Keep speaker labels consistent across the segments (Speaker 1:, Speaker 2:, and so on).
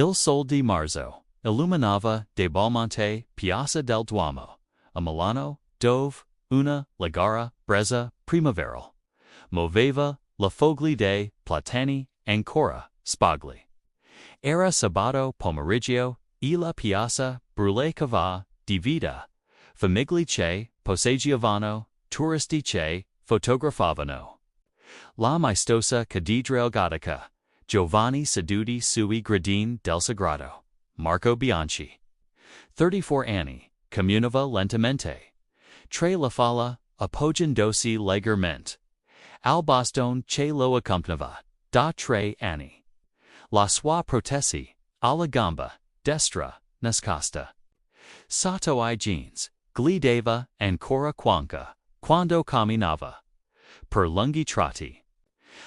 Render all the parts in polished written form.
Speaker 1: Il Sol di Marzo, illuminava de Belmonte, Piazza del Duomo, a Milano, dove, una, la gara, brezza, primaveral. Moveva, la fogli dei platani, ancora, spagli. Era sabato pomeriggio, e la piazza, brulicava, di vita. Famiglie che, poseggiavano, turisti che, fotografavano. La maestosa cathedral gotica, Giovane seduti sui gradini del Sagrado, Marco Bianchi. 34 anni, camminava lentamente. Tre la falla, appoggiandosi leggermente. Al bastone che lo accompagnava, da 3 anni. La sua protesi, alla gamba, destra, nascosta. Sotto I jeans, glidava ancora quando camminava. Per lunghi tratti.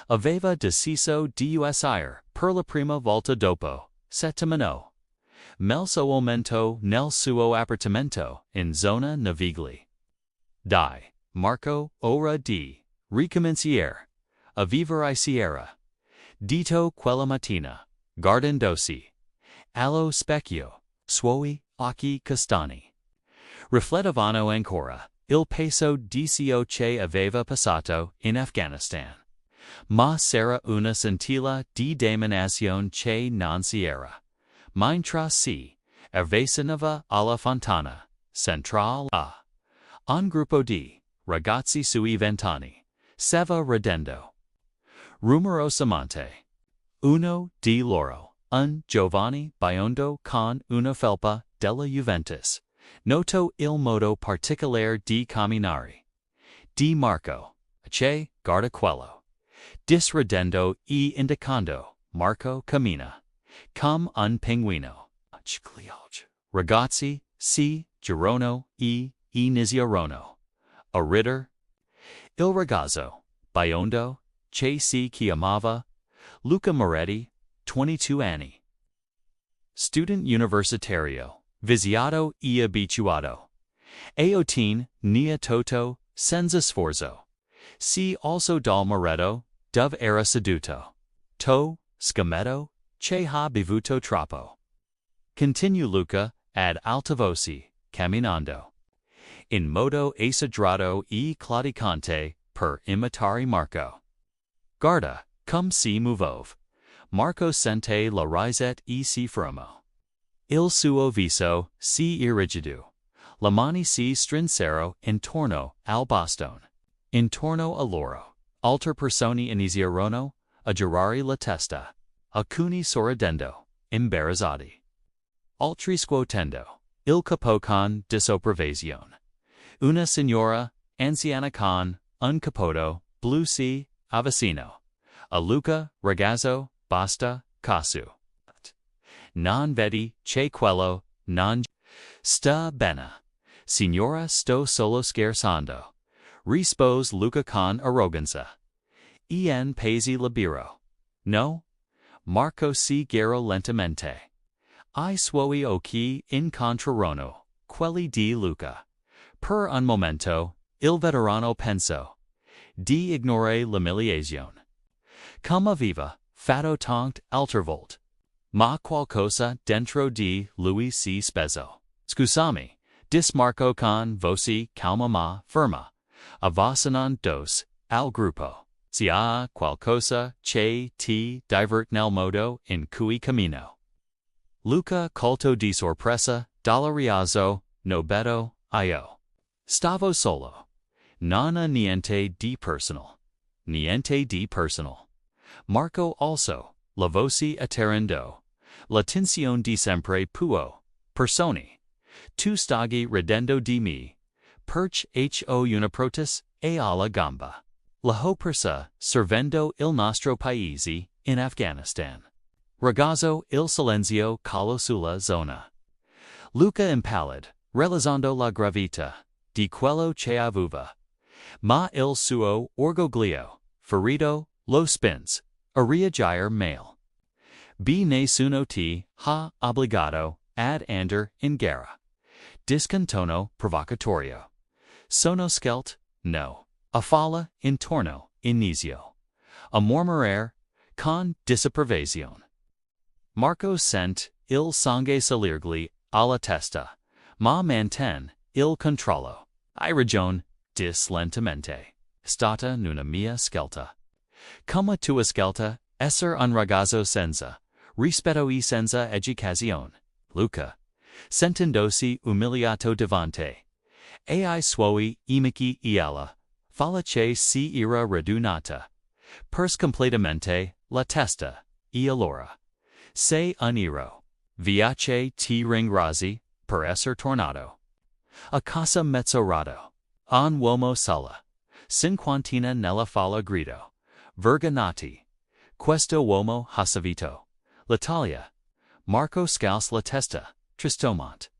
Speaker 1: Aveva deciso di uscire per la prima volta dopo settimana. Melso aumento nel suo appartamento in zona Navigli. Dai, Marco, ora di ricominciare a vivere sierra. Dito quella mattina, guardandosi allo specchio, suoi occhi castani. Riflettevano ancora il peso di ciò che aveva passato in Afghanistan. Ma s'era una scintilla di determinazione che non si era. Mentre si avvicinava alla fontana centrale a un gruppo di ragazzi sui 20 anni stava ridendo rumorosamente. Uno di loro, un giovane biondo con una felpa della Juventus, notò il modo particolare di camminare di Marco, che, guarda quello. Disridendo e indicando, Marco cammina come un pinguino. Ragazzi si girano e iniziarono a ridere. Il ragazzo, biondo, che si chiamava Luca Moretti, 22 anni. Student universitario, viziato e abituato. Aotin nia toto senza sforzo. Si also dal Moretto, dove era seduto. Scammetto, che ha bevuto troppo. Continue Luca, ad alta voce, camminando. In modo esagerato e claudicante, per imitare Marco. Guarda, come si muove. Marco sente la risetta e si fermò. Il suo viso si irrigidì. Le mani si strinsero intorno al bastone. Intorno a loro, altre persone iniziarono a girare la testa, alcuni sorridendo, imbarazzati. Altri scuotendo il capo con disapprovazione. Una signora, anziana con un cappotto blu si avvicino. A Luca, ragazzo, basta, casu. Non vedi che quello non sta bene. Signora, sto solo scherzando. Rispose Luca con arroganza. En paesi libero. No? Marco si girò lentamente. I suoi occhi incontrarono quelli di Luca. Per un momento, il veterano pensò di ignorare l'umiliazione. Come aveva fatto tant altre volte. Ma qualcosa dentro di lui si speso. Scusami, disse Marco con voce calma ma ferma. Avvicinandosi al gruppo. Si ha qualcosa che ti diverte nel modo in cui cammino. Luca colto di sorpresa dalla rialzo, no vedo io. Stavo solo. Non ha niente di personal. Niente di personal. Marco also, la voce atterrando. L'attenzione di sempre può. Persone. Tu staghi ridendo di me. Perch ho una protesi e alla gamba. La ho persa servendo il nostro paese in Afghanistan. Ragazzo il silenzio calo sulla zona. Luca impallid, realizzando la gravità di quello che aveva. Ma il suo orgoglio, ferito, lo spins, a reagire male. B nessuno ti ha obbligato ad andare in guerra. Discontono provocatorio. Sono skelt, no. A falla, intorno, inizio. A mormorer, con disapprovazione. Marco sent il sangue salirgli alla testa, ma manten il controllo. I ragione dis lentamente. Stata nuna mia scelta. Come tua scelta, essere un ragazzo senza rispetto e senza educazione. Luca, sentendosi umiliato davanti ai suoi amici e alla falace si era radunata pers completamente la testa, e allora se un ero viace ti ringrazii per essere tornato a casa mezzorato, un uomo sola, cinquantina nella falla grido, vergonati, questo uomo ha servito l'Italia, Marco scalse la testa, tristomont.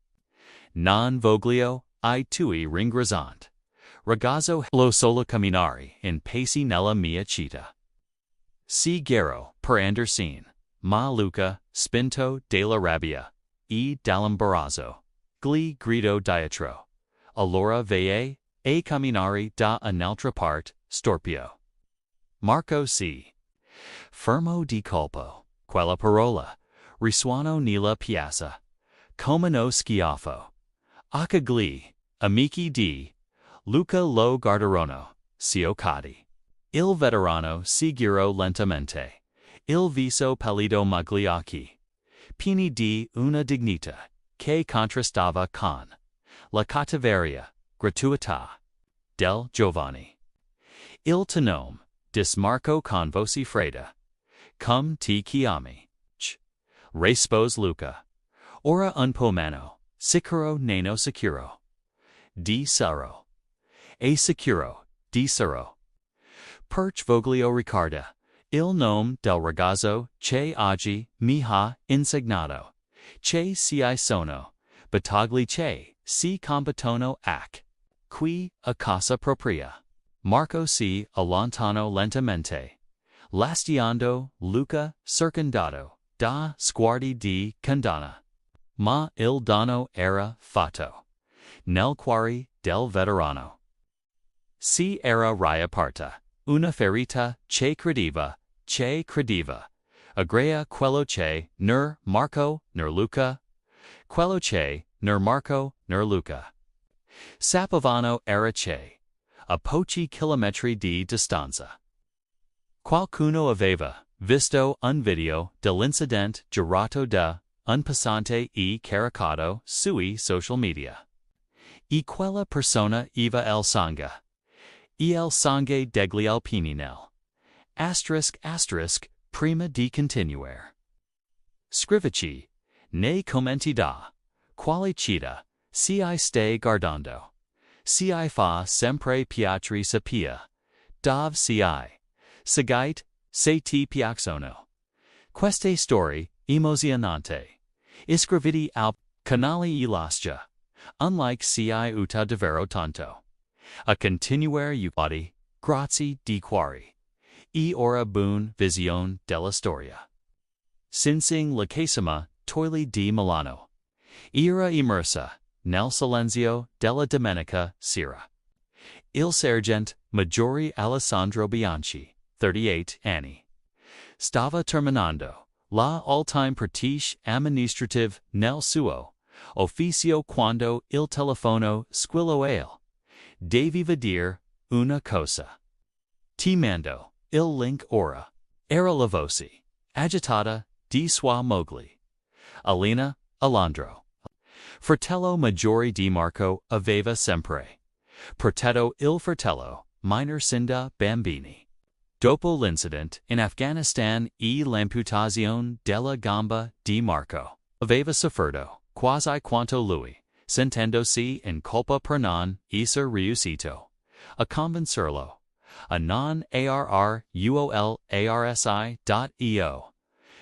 Speaker 1: Non voglio I tui ringraziant, ragazzo lo solo camminare in pace nella mia città. Si gero per Andersen, ma Luca, spinto della rabbia, e dall'imbarazzo, gli grido dietro. Allora vai a camminare da un'altra parte, storpio. Marco si fermo di colpo, quella parola, risuono nella piazza, come uno schiaffo. Aka gli amici di Luca lo guardarono, scioccati. Il veterano si girò lentamente, il viso pallido ma gli occhi pieni di una dignità che contrastava con la cattiveria, gratuità del giovane. Il tenome dismarco con voce fredda. Come ti chiami? Rispose Luca. Ora un po' meno, sicuro neno sicuro. Di saro. E sicuro, di saro. Perch voglio ricarda, il nome del ragazzo che oggi mi ha insegnato, che si sono, battagli che si combattono qui a casa propria. Marco si allontano lentamente, lasciando Luca circondato da sguardi di condanna. Ma il danno era fatto. Nel cuore del veterano si era riaperta una ferita che credeva, aggrea quello che ner Marco ner Luca, quello che ner Marco ner Luca. Sapevano era che, a pochi chilometri di distanza, qualcuno aveva visto un video dell'incidente girato da un passante e caricato sui social media. E quella persona aveva il sangue degli Alpini nel prima di continuare. Scrivici nei commenti da quale città si stai guardando. Si fa sempre piacere sapere dove si seguite se ti piacciono queste storie emozionanti. Iscriviti al canale e lascia un like se uta davvero tanto. A continuare grazie di cuore. E ora buon visione della storia. Sinsing la casima toili di Milano. Era immersa nel silenzio della domenica sera. Il sergente maggiore Alessandro Bianchi, 38 anni, stava terminando la all-time pratique amministrative nel suo ufficio quando il telefono squillò. Devi vedere una cosa. Ti mando il link ora. Era la voce agitata di sua moglie, Alina Alondro. Fratello maggiore di Marco aveva sempre protetto il fratello minor sin da bambini. Dopo l'incidente in Afghanistan e l'amputazione della gamba di Marco, aveva sofferto quasi quanto lui, sentendosi in colpa per non essere riuscito a convincerlo a non arrullarsi.io.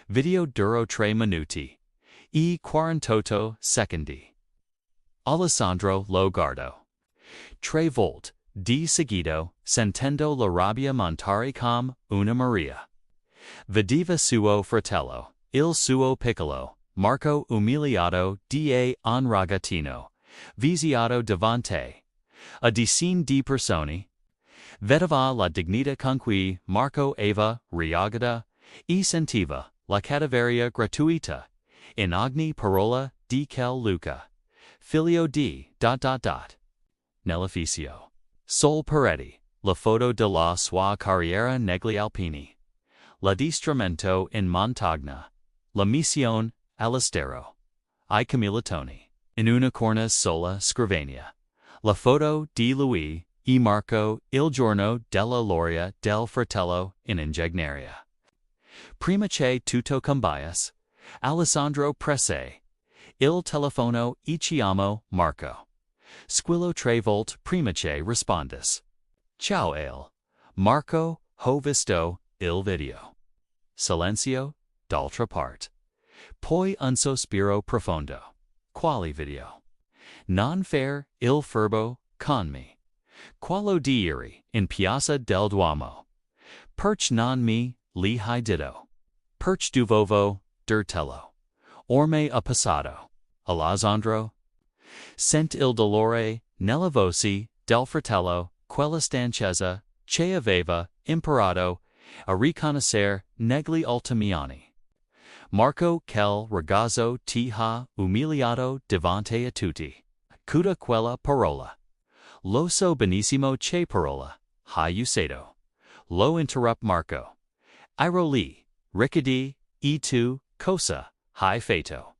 Speaker 1: Video duro 3 minuti e 48 secondi. Alessandro lo guardò. 3 volte di seguito, sentendo la rabbia montare come una Maria. Vedeva suo fratello, il suo piccolo, Marco umiliato da un ragazzino, viziato davanti a decine di persone. Vedeva la dignità con cui Marco aveva reagita e sentiva la cattiveria gratuita, in ogni parola di quel Luca, figlio di ... Nell'ufficio. Sol Peretti, la foto della sua carriera negli Alpini. L'addestramento in montagna. La missione all'estero. I Camillatoni. In una corna sola scrivania. La foto di lui e Marco il giorno della laurea del fratello in ingegneria. Prima che tutto cambiasse, Alessandro prese il telefono e chiamò Marco. Squillo 3 volt prima che rispondesse. Ciao Marco, ho visto il video. Silenzio, d'altra parte. Poi un sospiro profondo. Quale video? Non fare il furbo con me. Quello di ieri, in piazza del Duomo. Perch non mi li hai ditto. Perch duvovo dirtello. Ormai a passato. Alessandro? Sent il dolore nella voce del fratello, quella stanchezza che aveva imparato a riconoscere negli ultimi anni. Marco quel ragazzo ti ha umiliato davanti a tutti. Cuda quella parola. Lo so benissimo che parola hai usato. Lo interrupt Marco. Iro lì, ricordi, e tu, cosa hai fatto?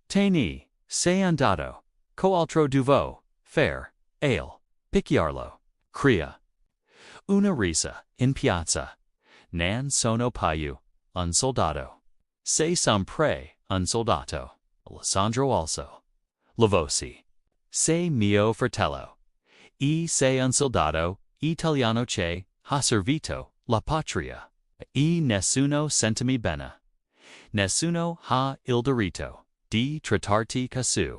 Speaker 1: Te ne sei andato, coaltro duvo, fare, picchiarlo, cria. Una risa, in piazza. Non sono più un soldato. Sei sempre un soldato. Alessandro also. La voce. Sei mio fratello. E sei un soldato italiano che ha servito la patria. E nessuno sentimi bene. Nessuno ha il diritto di trattarti così.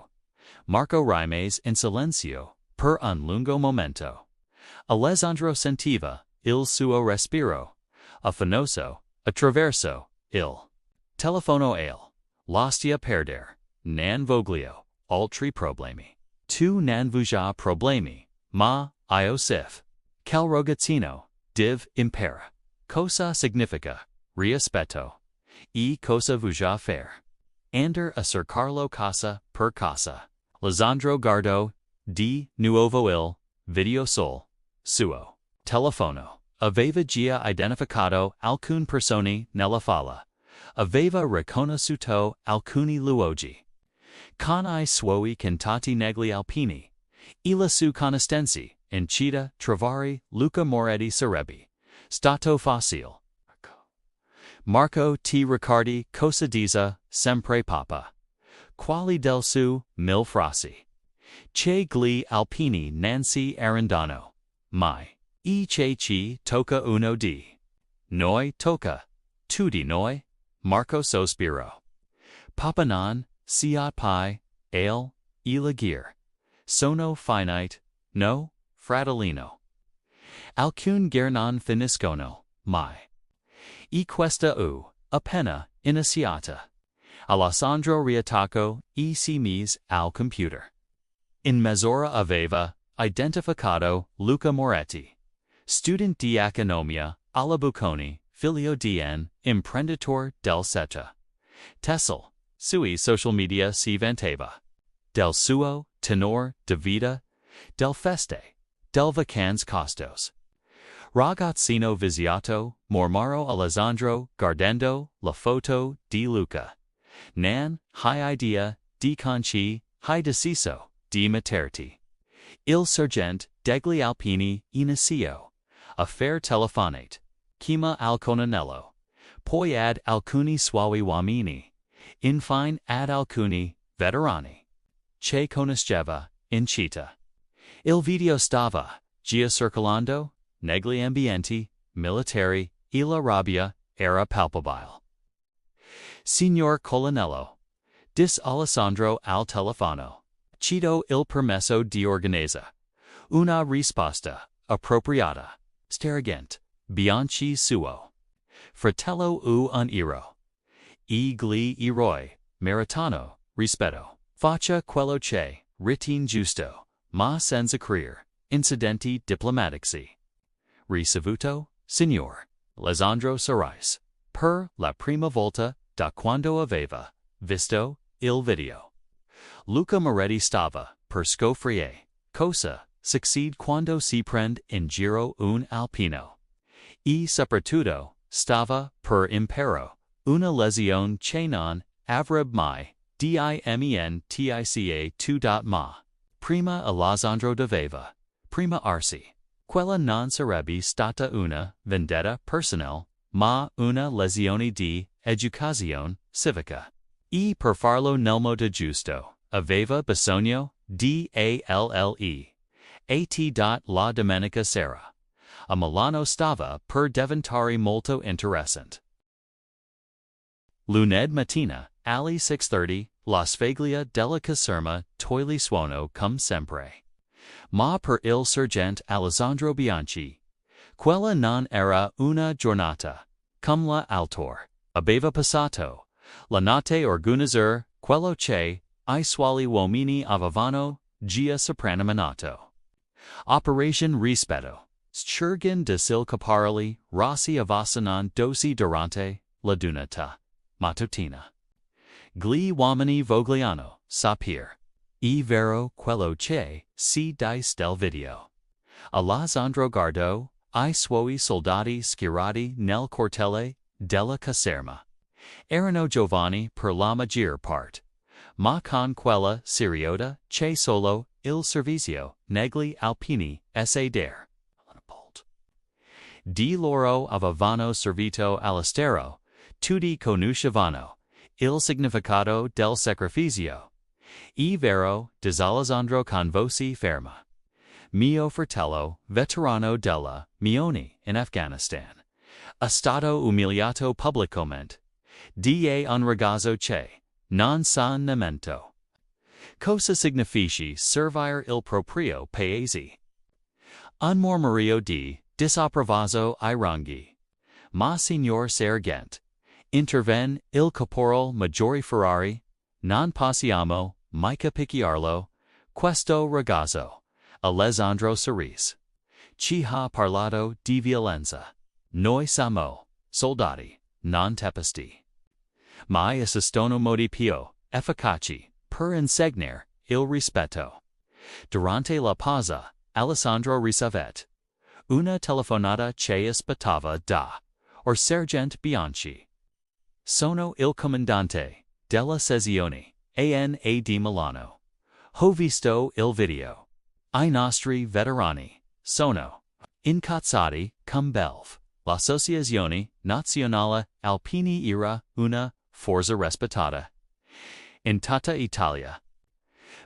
Speaker 1: Marco rimise in silenzio per un lungo momento. Alessandro sentiva il suo respiro affannoso attraverso il telefono lascia perdere. Non voglio altri problemi. Tu non vuoi problemi, ma io sif. Quel ragazzino div impara. Cosa significa rispetto? E cosa vuoi fare? Andar a cercarlo casa per casa. Alessandro guardò di nuovo il video sul suo telefono. Aveva già identificato alcune persone nella falla. Aveva riconosciuto alcuni luoghi. Con I suoi cantati negli Alpini. E la sua conoscenza in città trovare Luca Moretti sarebbe stato facile. Marco ti ricordi cosa dice sempre papa. Quali del su mil frasi. Che gli Alpini nancy arrendano. Mai. E che ci tocca uno di. Noi tocca. Tu di noi. Marco sospiro. Papa non siat pi, ale, e la gear. Sono finite, no, fratellino. Alcun gear non finiscono, mai. E questa appena iniziata. Alessandro riattacco e si mise al computer. In mezz'ora aveva identificato Luca Moretti. Student di economia alla Bocconi, figlio di un imprenditore del Seta. Tessel, sui social media si vantava. Del suo tenore de vita, del feste, del vacanze costos. Ragazzino viziato, mormaro Alessandro guardando la foto di Luca. Non hai idea di conci hai deciso di metterti. Il sergente degli Alpini iniziò a fare telefonate, chiama al colonnello, poi ad alcuni suoi uomini, infine ad alcuni veterani. Che conosceva in città. Il video stava già circolando negli ambienti militari e la rabbia era palpabile. Signor Colonnello, dis Alessandro al telefono. Chiedo il permesso di organizza una risposta appropriata. Sergente, bianchi suo. Fratello un ero. E gli eroi meritano rispetto. Faccia quello che ritiene giusto, ma senza creare incidenti diplomatici. Ricevuto, signor. Alessandro Sarais. per la prima volta da quando aveva visto il video. Luca Moretti stava per scoprire cosa succede quando si prende in giro un alpino. E soprattutto stava per imparare una lezione che non avrebbe mai dimenticato tu. Ma prima Alessandro doveva prima arsi. Quella non sarebbe stata una vendetta personale, ma una lezione di educazione civica. E per farlo nel modo giusto, aveva bisogno di alle. La domenica sera a Milano stava per diventare molto interessante. Lunedì mattina, alle 6:30, la sveglia della caserma toglie suono come sempre. Ma per il sergente Alessandro Bianchi, quella non era una giornata, come la altor, aveva passato, la notte organizzare quello che I suoi uomini avevano già soprannominato Operation Rispetto. Schergen desil caparli, rossi avassanan dosi durante la dunata mattutina. Gli uomini vogliano sapere e vero quello che si dice del video. Alessandro guardò I suoi soldati schierati nel cortile della caserma. Erano giovani per la maggior parte, ma con quella seriota che solo il servizio negli Alpini sedere. Di loro avevano servito all'estero, tutti conoscevano il significato del sacrificio. E vero, disalessandro con voce ferma. Mio fratello, veterano della Mione in Afghanistan, è stato umiliato pubblicamente. Da un ragazzo che non sa nemmeno cosa significhi servire il proprio paese. Un mormorio di disapprovato ai ranghi. Ma signor Sergente, intervenne il caporal maggiore Ferrari, non possiamo mica picchiarlo, questo ragazzo. Alessandro sorrise. Ci ha parlato di violenza. Noi siamo soldati, non teppisti. Ma esistono modi più efficaci per insegnare il rispetto. Durante la pausa, Alessandro ricevette una telefonata che aspettava da Sergente Bianchi. Sono il comandante della sezione ANA di Milano. Ho visto il video. I nostri veterani sono incazzati come belve. L'Associazione Nazionale Alpini era una forza rispettata in tutta Italia.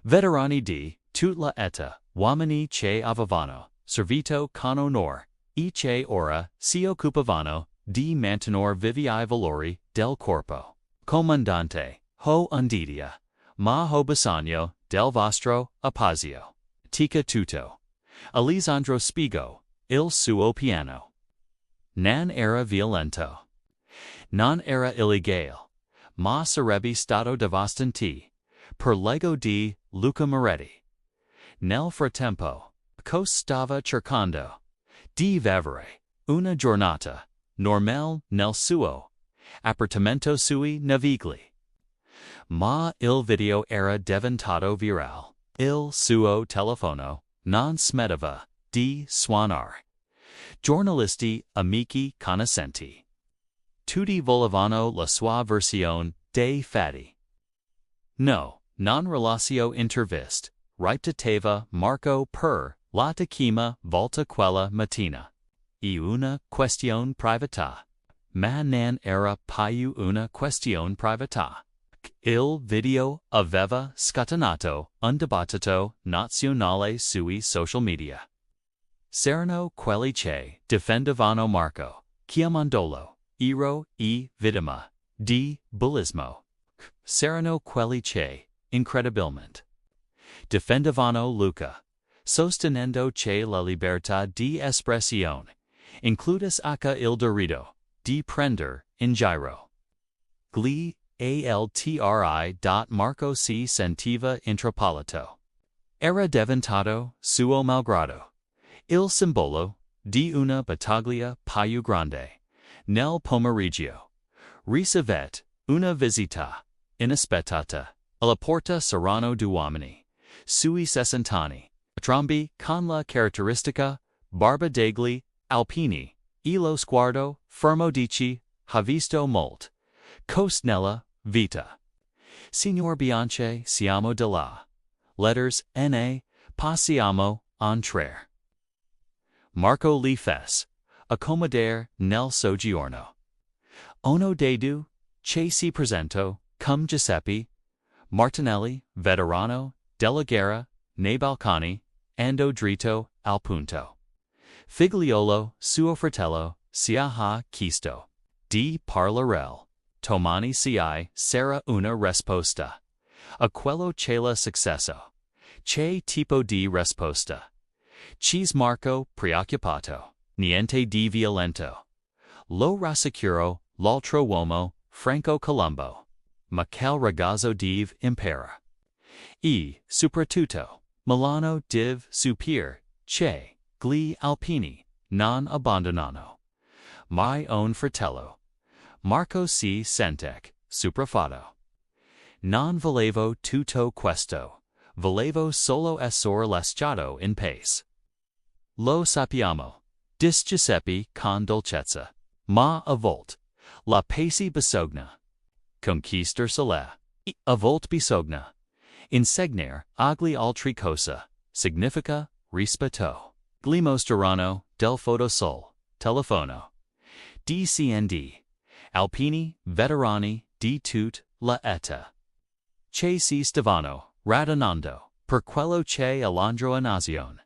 Speaker 1: Veterani di tutta l'età, uomini che avevano servito con onore e che ora si occupavano di mantenere vivi I valori del corpo. Comandante, ho un'idea, ma ho bisogno del vostro apposito. Tica tutto. Alessandro spiegò il suo piano. Non era violento. Non era illegale, ma sarebbe stato devastante per l'ego di Luca Moretti. Nel frattempo, stava cercando di vivere una giornata normale nel suo appartamento sui Navigli. Ma il video era diventato virale. Il suo telefono non smetteva di suonare. Giornalisti, amici, conoscenti. Tutti volevano la sua versione dei fatti. No, non rilascio interviste, ripeteva Marco per la decima volta quella mattina. E una questione privata. Ma non era più una questione privata. Il video aveva scatenato un dibattito nazionale sui social media. C'erano quelli che difendevano Marco, chiamandolo ero e vittima di bullismo. C'erano quelli che, incredibilmente, difendevano Luca, sostenendo che la libertà di espressione includes anche il diritto di prendere in giro. Gli altri. Marco si sentiva intrappolato. Era diventato, suo malgrado, il simbolo di una battaglia più grande. Nel pomeriggio, Ricevet una visita inaspettata alla porta serrano d'uomini sui sessant'anni. Entrambi con la caratteristica barba degli Alpini e lo sguardo fermo dici ha visto molt cose nella vita. Signor Bianche siamo della. Letters N.A. passiamo entrare. Marco li fes accomodare nel soggiorno. Ono dedu che si presento cum Giuseppe Martinelli, veterano della guerra nei Balcani, ando dritto al punto. Figliolo suo fratello sia ha chiesto di parlarel. Domani sarà una risposta. A quello c'è la successo. Che tipo di risposta? Cheese Marco preoccupato. Niente di violento. Lo rassicuro l'altro uomo, Franco Colombo. Ma quel ragazzo div impera. E, soprattutto, Milano div super, che, gli Alpini, non abbandonano. My own fratello. Marco si sentec, suprafato. Non volevo tutto questo, volevo solo essere lasciato in pace. Lo sappiamo, dis Giuseppe con dolcezza, ma a volt, la pace bisogna. Conquistar sole, a volt bisogna. Insegnare agli altri cosa, significa rispetto. Gli mostrano del fotosol, telefono. DCND. Alpini, veterani, di tut, la età. Che si stavano, radunando, per quello che Alondro nazione.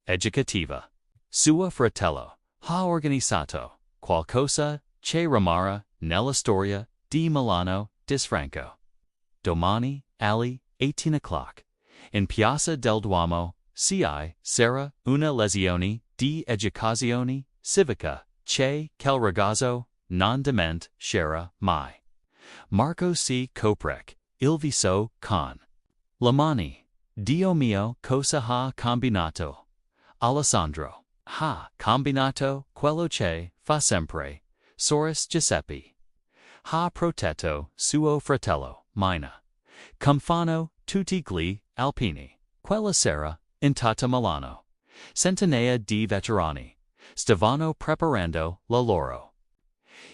Speaker 1: Educativa. Suo fratello, ha organizzato, qualcosa, che rimara, nella storia, di Milano, disfranco. Domani, alle 18 o'clock. In Piazza del Duomo, sarà una lezione di educazione civica, che quel ragazzo non dimenticera mai. Marco si coprec, il viso con la mani. Dio mio, cosa ha combinato? Alessandro ha combinato quello che fa sempre, soris Giuseppe. Ha protetto suo fratello, Mina. Confano tutti gli Alpini. Quella sera, in tutta Milano. Centinaia di veterani. Stavano preparando la loro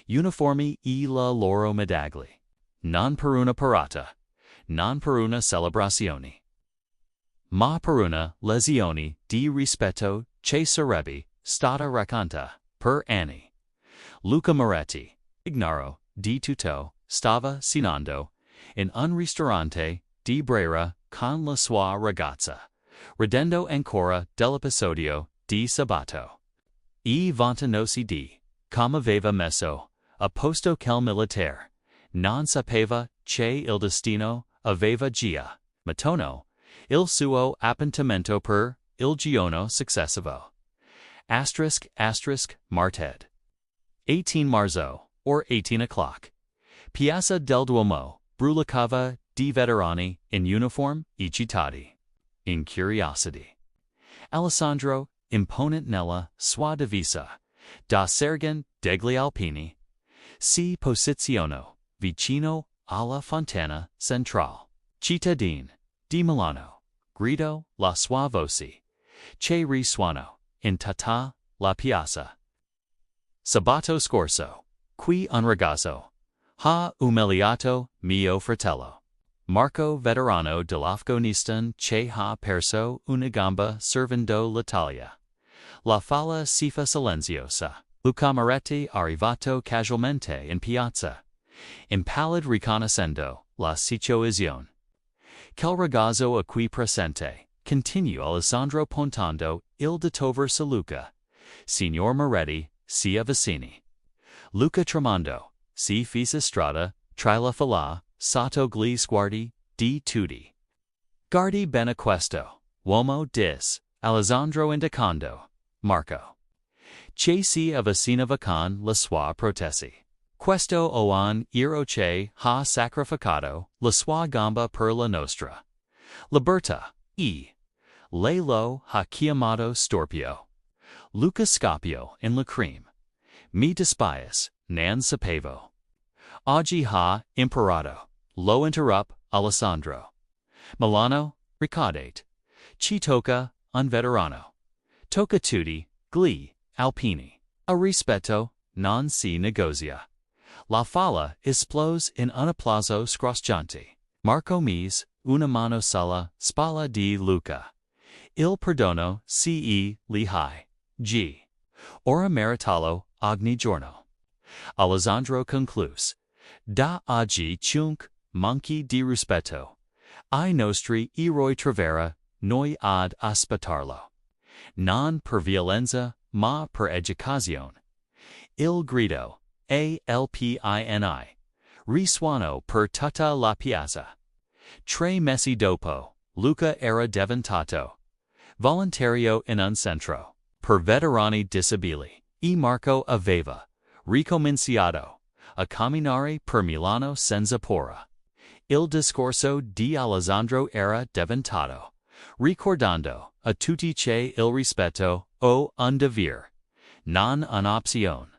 Speaker 1: uniformi e la loro medaglie. Non per una parata. Non per una celebrazione. Ma per una lezione di rispetto che sarebbe stata racconta per anni. Luca Moretti, ignaro di tutto, stava cenando in un ristorante di Brera con la sua ragazza, ridendo ancora dell'episodio di sabato. E vantanosi di come aveva messo a posto quel militare, non sapeva che il destino aveva già metono il suo appuntamento per il giorno successivo. Marted. 18 marzo, or 18 o'clock. Piazza del Duomo, brulicava di veterani in uniform e citati. In curiosity. Alessandro, imponent nella sua divisa, da Sergente degli Alpini, si posizionò vicino alla fontana centrale. Cittadin di Milano, grido la sua voce, che risuonò in tutta la piazza. Sabato scorso, qui un ragazzo ha umiliato mio fratello. Marco veterano dell'Afghanistan che ha perso una gamba servendo l'Italia. La folla si fa silenziosa. Luca Moretti arrivato casualmente in piazza, impallid riconoscendo la situazione. Quel ragazzo a qui presente, continue Alessandro puntando il dito verso Luca. Signor Moretti, si avvicini. Luca tremando, si fisa strada, tra la folla, sotto gli sguardi di tutti. Guardi bene questo, uomo dis, Alessandro indicando, Marco. Che si avvicinava con la sua protesi. Questo oan iro che ha sacrificato la sua gamba per la nostra libertà, e lei lo ha chiamato storpio. Luca scoppio in lacrime. Mi despias, non sapevo. Oggi ha imparato, lo interrup Alessandro. Milano, ricadete. Ci tocca un veterano. Tocca tutti, gli Alpini. A rispetto, non si negozia. La falla esplos in un applauso scrosciante. Marco mise una mano sulla spalla di Luca. Il perdono ce li hai. G. Ora meritalo ogni giorno. Alessandro concluse. Da oggi ciunque manchi di rispetto ai nostri eroi trovera noi ad aspettarlo. Non per violenza, ma per educazione. Il grido, Alpini, risuonò per tutta la piazza. 3 mesi dopo, Luca era diventato volontario in un centro per veterani disabili e Marco aveva ricominciato a camminare per Milano senza paura. Il discorso di Alessandro era diventato, ricordando a tutti che il rispetto o un dovere, non un'opzione.